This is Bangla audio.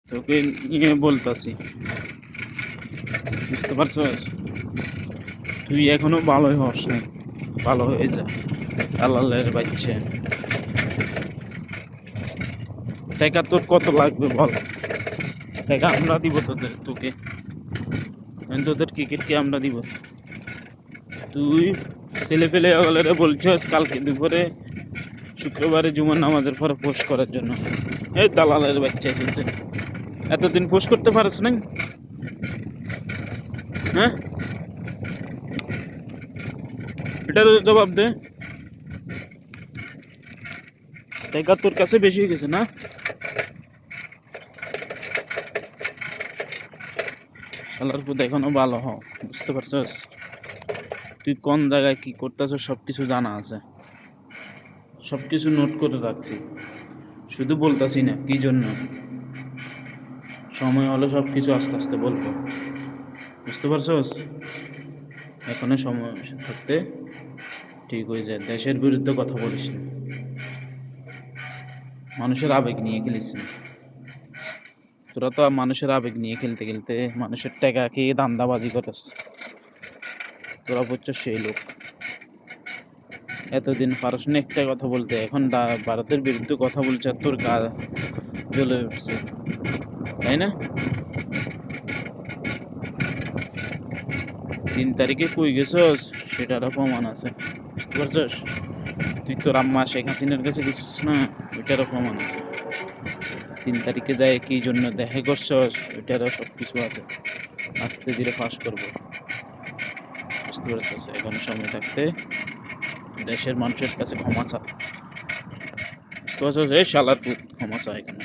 তোকে নিয়ে বলতাছি, বুঝতে পারছস? তুই এখনো ভালোই হস নাই, ভালো হয়ে যা। দালালের বাচ্চা, টাকা তোর কত লাগবে বল? টাকা আমরা দিব তোকে। তোদের ক্রিকেটকে আমরা দিব। তুই ছেলে পেলে বলছস কালকে দুপুরে শুক্রবারে জুমার নামাজের পরে পোস্ট করার জন্য। এই দালালের বাচ্চা চলতে এতদিন পোস্ট করতে পারছ না? হ্যাঁ, এটার জবাব দে। টাকা তোর কাছে বেশি হয়ে গেছে না? শালার পুত এখনো ভালো হও, বুঝতে পারছস? তুই কোন জায়গায় কি করতেছ সব কিছু জানা আছে, সব কিছু নোট করে রাখছি, শুধু বলতাছি না কি জন্য। সময় হলে সব কিছু আস্তে আস্তে বলবো, বুঝতে পারছস? এখনো সময় থাকতে ঠিক হয়ে যায়। দেশের বিরুদ্ধে কথা বলিস না, মানুষের আবেগ নিয়ে খেলিস না। তোরা তো মানুষের আবেগ নিয়ে খেলতে খেলতে মানুষের টাকা খেয়ে দান্দাবাজি করস। তোরা বুঝছস সেই লোক। এতদিন পারস না একটা কথা বলতে, এখন ভারতের বিরুদ্ধে কথা বলছে আর তোর গা জ্বলে উঠছে, তাই না? 3 তারিখে কই গেছস সেটারও প্রমাণ আছে, বুঝতে পারছস? তুই তোর আম্মা শেখ হাসিনার কাছে গেছিস না, ওইটারও প্রমাণ আছে। 3 তারিখে যায় কি জন্য দেখা করছস ওইটারও সব কিছু আছে। আস্তে ধীরে ফাঁস করবো, বুঝতে পারছস? এখন সময় থাকতে দেশের মানুষের কাছে ক্ষমা চা, বুঝতে পারছস? এই শালার পুত, ক্ষমা চা এখানে।